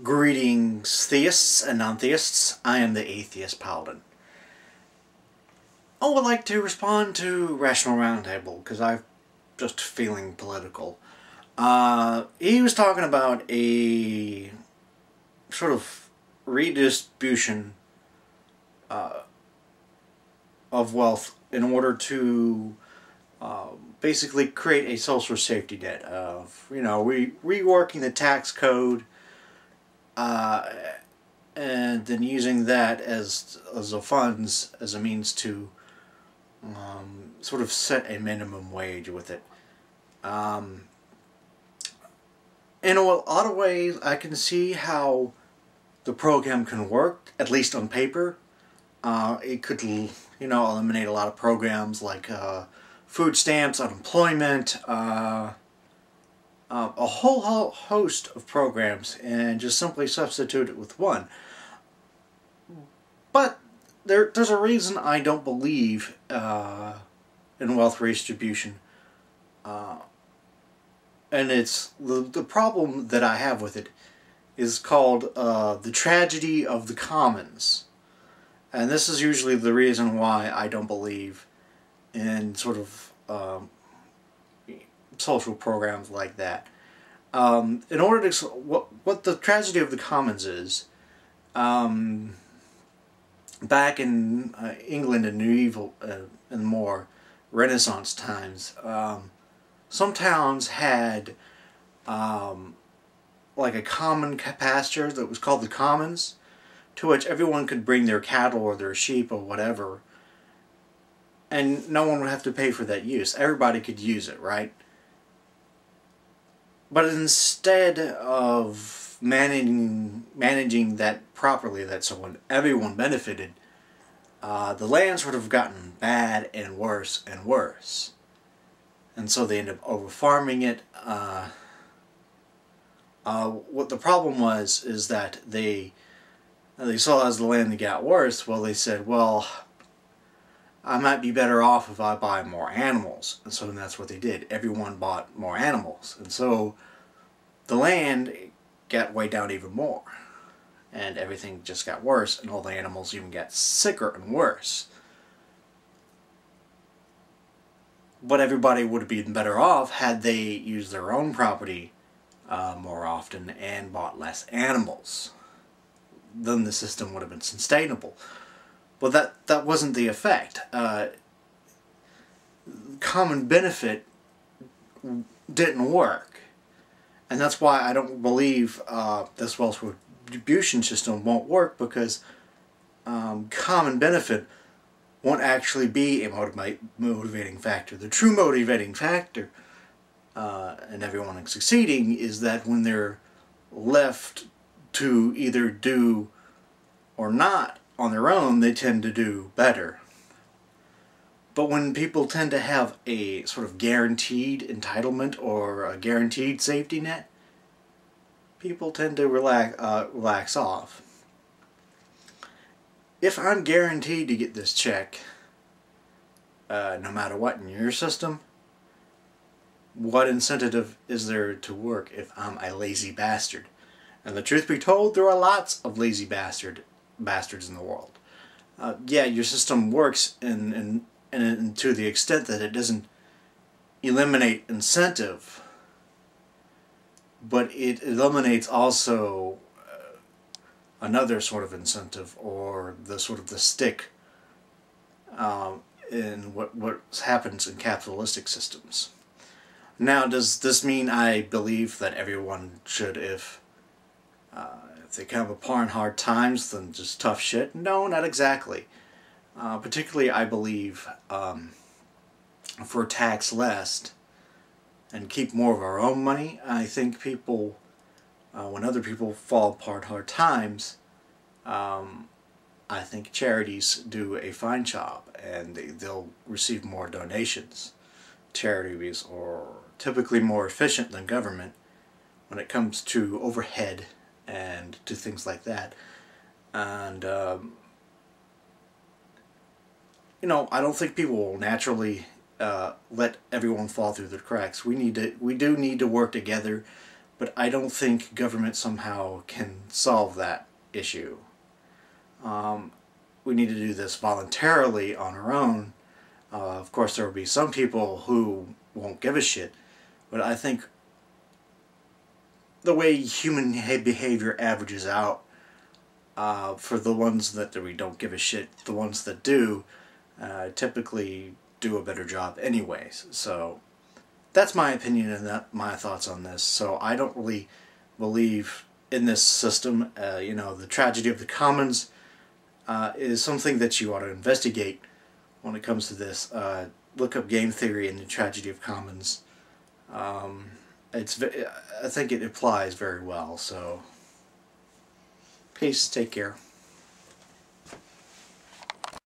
Greetings, theists and non-theists. I am the Atheist Paladin. I would like to respond to Rational Roundtable because I'm just feeling political. He was talking about a sort of redistribution of wealth in order to basically create a social safety net of, reworking the tax code, and then using that as a funds as a means to sort of set a minimum wage with it. In a lot of ways, I can see how the program can work, at least on paper. It could, eliminate a lot of programs like food stamps, unemployment, a whole host of programs, and just simply substitute it with one. But there's a reason I don't believe in wealth redistribution, and it's the problem that I have with it is called the tragedy of the commons. And this is usually the reason why I don't believe in sort of social programs like that. In order to what the tragedy of the commons is, back in England and medieval and more Renaissance times, some towns had like a common pasture that was called the commons, to which everyone could bring their cattle or their sheep or whatever, and no one would have to pay for that use. Everybody could use it, right? But instead of managing that properly, that so everyone benefited, the land sort of gotten bad and worse and worse. And so they end up over-farming it. What the problem was is that they saw as the land got worse, well, they said, well, I might be better off if I buy more animals. And so that's what they did. Everyone bought more animals. And so the land got way down even more. And everything just got worse, and all the animals even got sicker and worse. But everybody would have been better off had they used their own property more often and bought less animals. Then the system would have been sustainable. But that wasn't the effect. Common benefit didn't work. And that's why I don't believe this wealth redistribution system won't work, because common benefit won't actually be a motivating factor. The true motivating factor in everyone succeeding is that when they're left to either do or not on their own, they tend to do better. But when people tend to have a sort of guaranteed entitlement or a guaranteed safety net, people tend to relax off. If I'm guaranteed to get this check, no matter what in your system, what incentive is there to work if I'm a lazy bastard? And the truth be told, there are lots of lazy bastards in the world. Yeah, your system works in to the extent that it doesn't eliminate incentive, but it eliminates also another sort of incentive, or the sort of the stick in what happens in capitalistic systems. Now, does this mean I believe that everyone should, if they come upon hard times, then just tough shit? No, not exactly. Particularly, I believe for tax less and keep more of our own money. I think people, when other people fall apart hard times, I think charities do a fine job, and they'll receive more donations. Charities are typically more efficient than government when it comes to overhead and to things like that. And I don't think people will naturally let everyone fall through the cracks. We do need to work together but I don't think government somehow can solve that issue. We need to do this voluntarily on our own. Of course, there will be some people who won't give a shit, but I think the way human behavior averages out, for the ones that we don't give a shit, the ones that do, typically do a better job anyways. So that's my opinion and my thoughts on this. So I don't really believe in this system. You know, the tragedy of the commons is something that you ought to investigate when it comes to this. Look up game theory and the tragedy of commons. I think it applies very well. So peace, take care.